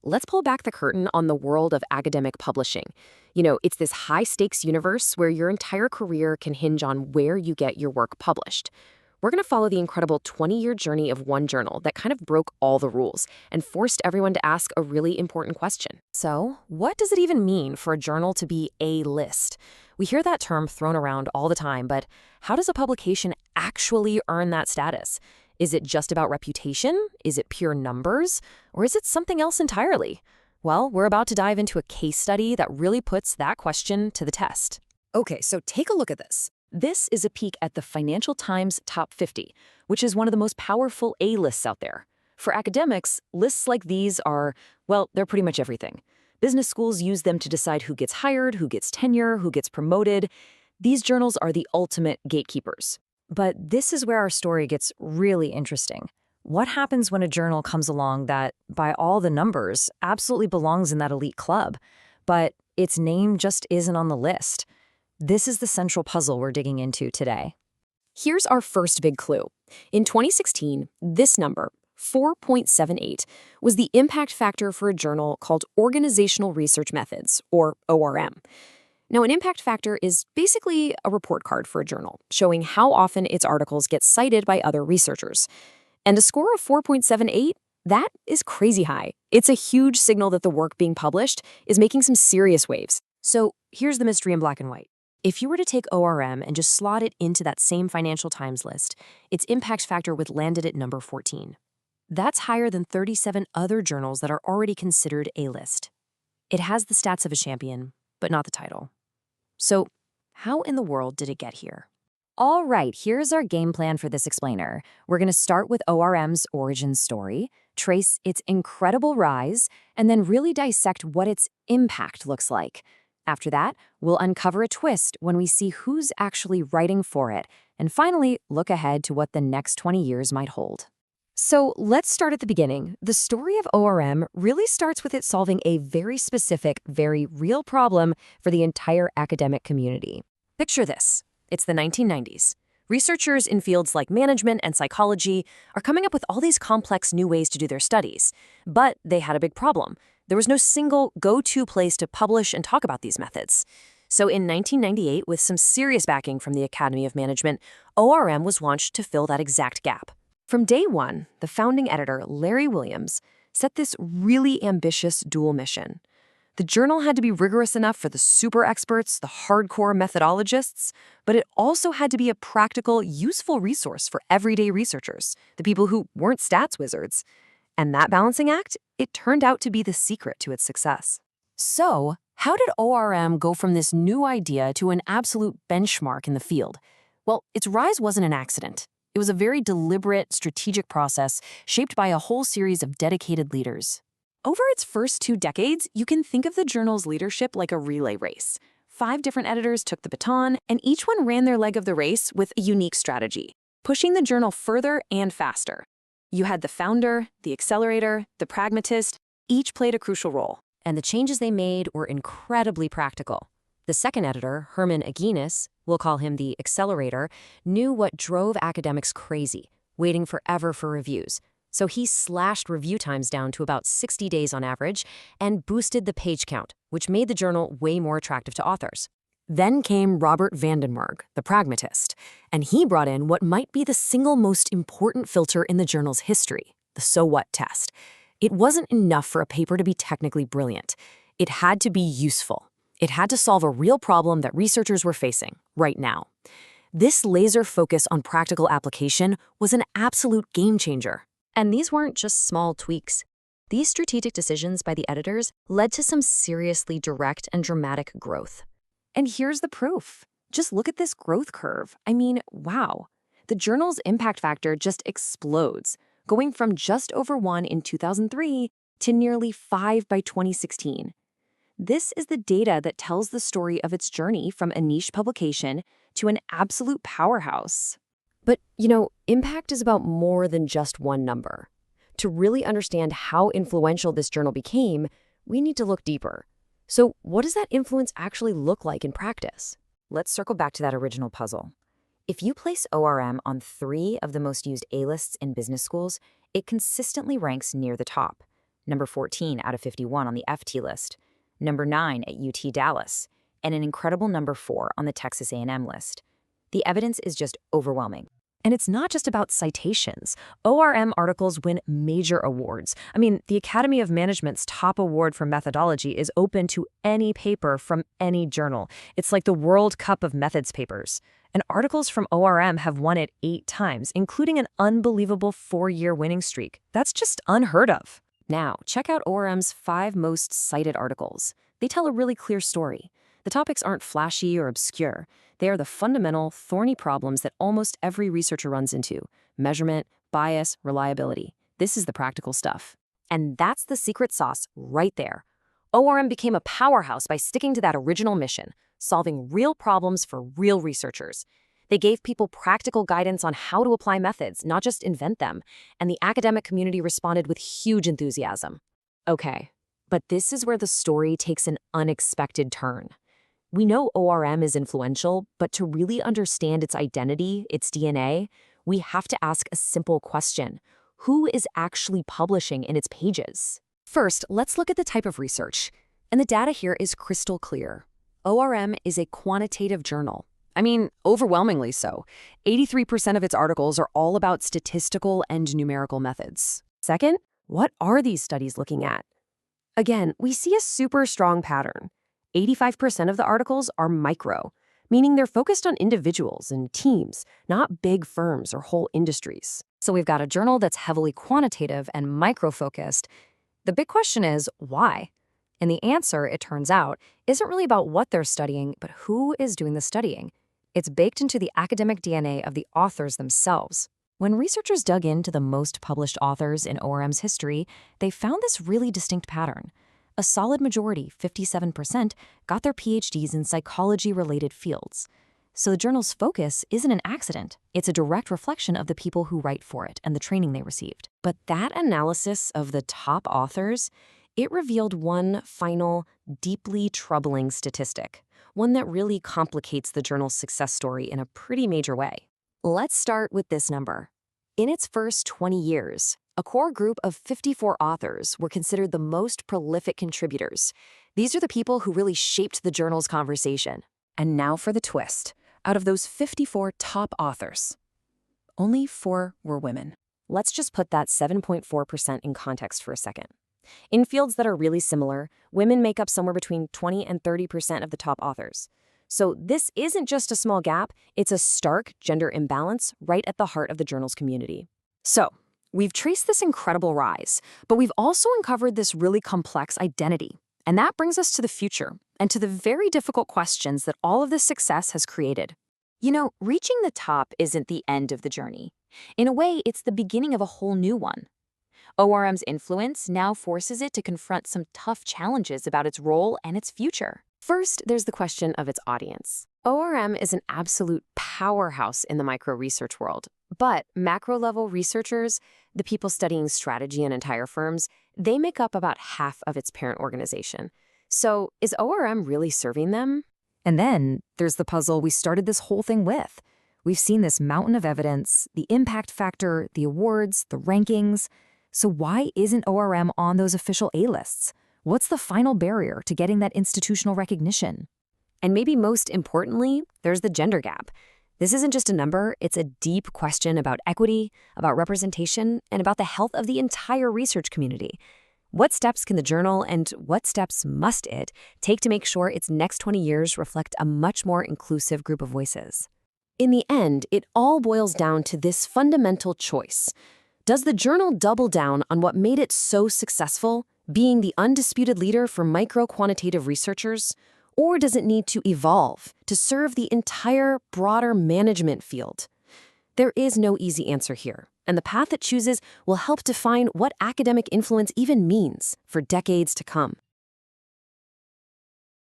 let's pull back the curtain on the world of academic publishing. It's this high-stakes universe where your entire career can hinge on where you get your work published. We're going to follow the incredible 20-year journey of one journal that kind of broke all the rules and forced everyone to ask a really important question. So, what does it even mean for a journal to be A-list? We hear that term thrown around all the time, but how does a publication actually earn that status? Is it just about reputation? Is it pure numbers? Or is it something else entirely? Well, we're about to dive into a case study that really puts that question to the test. Okay, so take a look at this. This is a peek at the Financial Times Top 50, which is one of the most powerful A-lists out there. For academics, lists like these are, well, they're pretty much everything. Business schools use them to decide who gets hired, who gets tenure, who gets promoted. These journals are the ultimate gatekeepers. But this is where our story gets really interesting. What happens when a journal comes along that, by all the numbers, absolutely belongs in that elite club, but its name just isn't on the list? This is the central puzzle we're digging into today. Here's our first big clue. In 2016, this number, 4.78, was the impact factor for a journal called Organizational Research Methods, or ORM. Now, an impact factor is basically a report card for a journal, showing how often its articles get cited by other researchers. And a score of 4.78, that is crazy high. It's a huge signal that the work being published is making some serious waves. So here's the mystery in black and white. If you were to take ORM and just slot it into that same Financial Times list, its impact factor would land it at number 14. That's higher than 37 other journals that are already considered A-list. It has the stats of a champion, but not the title. So, how in the world did it get here? All right, here's our game plan for this explainer. We're going to start with ORM's origin story, trace its incredible rise, and then really dissect what its impact looks like. After that, we'll uncover a twist when we see who's actually writing for it, and finally, look ahead to what the next 20 years might hold. So let's start at the beginning. The story of ORM really starts with it solving a very specific, very real problem for the entire academic community. Picture this. It's the 1990s. Researchers in fields like management and psychology are coming up with all these complex new ways to do their studies. But they had a big problem. There was no single go-to place to publish and talk about these methods. So in 1998, with some serious backing from the Academy of Management, ORM was launched to fill that exact gap. From day one, the founding editor, Larry Williams, set this really ambitious dual mission. The journal had to be rigorous enough for the super experts, the hardcore methodologists, but it also had to be a practical, useful resource for everyday researchers, the people who weren't stats wizards. And that balancing act, it turned out to be the secret to its success. So, how did ORM go from this new idea to an absolute benchmark in the field? Well, its rise wasn't an accident. It was a very deliberate, strategic process shaped by a whole series of dedicated leaders. Over its first 2 decades, you can think of the journal's leadership like a relay race. 5 different editors took the baton, and each one ran their leg of the race with a unique strategy, pushing the journal further and faster. You had the founder, the accelerator, the pragmatist. Each played a crucial role, and the changes they made were incredibly practical. The second editor, Herman Aginis, we'll call him the accelerator, knew what drove academics crazy, waiting forever for reviews. So he slashed review times down to about 60 days on average and boosted the page count, which made the journal way more attractive to authors. Then came Robert Vandenberg, the pragmatist, and he brought in what might be the single most important filter in the journal's history, the so what test. It wasn't enough for a paper to be technically brilliant. It had to be useful. It had to solve a real problem that researchers were facing right now. This laser focus on practical application was an absolute game changer. And these weren't just small tweaks. These strategic decisions by the editors led to some seriously direct and dramatic growth. And here's the proof. Just look at this growth curve. I mean, wow. The journal's impact factor just explodes, going from just over 1 in 2003 to nearly 5 by 2016. This is the data that tells the story of its journey from a niche publication to an absolute powerhouse. But, impact is about more than just one number. To really understand how influential this journal became, we need to look deeper. So what does that influence actually look like in practice? Let's circle back to that original puzzle. If you place ORM on 3 of the most used A-lists in business schools, it consistently ranks near the top. number 14 out of 51 on the FT list, number 9 at UT Dallas, and an incredible number 4 on the Texas A&M list. The evidence is just overwhelming. And it's not just about citations. ORM articles win major awards. I mean, the Academy of Management's top award for methodology is open to any paper from any journal. It's like the World Cup of methods papers. And articles from ORM have won it 8 times, including an unbelievable 4-year winning streak. That's just unheard of. Now, check out ORM's 5 most cited articles. They tell a really clear story. The topics aren't flashy or obscure. They are the fundamental, thorny problems that almost every researcher runs into: measurement, bias, reliability. This is the practical stuff. And that's the secret sauce right there. ORM became a powerhouse by sticking to that original mission, solving real problems for real researchers. They gave people practical guidance on how to apply methods, not just invent them, and the academic community responded with huge enthusiasm. Okay, but this is where the story takes an unexpected turn. We know ORM is influential, but to really understand its identity, its DNA, we have to ask a simple question. Who is actually publishing in its pages? First, let's look at the type of research. And the data here is crystal clear. ORM is a quantitative journal. I mean, overwhelmingly so. 83% of its articles are all about statistical and numerical methods. Second, what are these studies looking at? Again, we see a super strong pattern. 85% of the articles are micro, meaning they're focused on individuals and teams, not big firms or whole industries. So we've got a journal that's heavily quantitative and micro-focused. The big question is, why? And the answer, it turns out, isn't really about what they're studying, but who is doing the studying. It's baked into the academic DNA of the authors themselves. When researchers dug into the most published authors in ORM's history, they found this really distinct pattern. A solid majority, 57%, got their PhDs in psychology-related fields. So the journal's focus isn't an accident. It's a direct reflection of the people who write for it and the training they received. But that analysis of the top authors, it revealed one final, deeply troubling statistic, one that really complicates the journal's success story in a pretty major way. Let's start with this number. In its first 20 years, a core group of 54 authors were considered the most prolific contributors. These are the people who really shaped the journal's conversation. And now for the twist. Out of those 54 top authors, only 4 were women. Let's just put that 7.4% in context for a second. In fields that are really similar, women make up somewhere between 20 and 30% of the top authors. So this isn't just a small gap, it's a stark gender imbalance right at the heart of the journal's community. So, we've traced this incredible rise, but we've also uncovered this really complex identity. And that brings us to the future, and to the very difficult questions that all of this success has created. You know, reaching the top isn't the end of the journey. In a way, it's the beginning of a whole new one. ORM's influence now forces it to confront some tough challenges about its role and its future. First, there's the question of its audience. ORM is an absolute powerhouse in the micro-research world. But macro-level researchers, the people studying strategy in entire firms, they make up about half of its parent organization. So is ORM really serving them? And then there's the puzzle we started this whole thing with. We've seen this mountain of evidence, the impact factor, the awards, the rankings. So why isn't ORM on those official A-lists? What's the final barrier to getting that institutional recognition? And maybe most importantly, there's the gender gap. This isn't just a number, it's a deep question about equity, about representation, and about the health of the entire research community. What steps can the journal and what steps must it take to make sure its next 20 years reflect a much more inclusive group of voices? In the end, it all boils down to this fundamental choice. Does the journal double down on what made it so successful, being the undisputed leader for micro-quantitative researchers? Or does it need to evolve to serve the entire broader management field? There is no easy answer here, and the path it chooses will help define what academic influence even means for decades to come.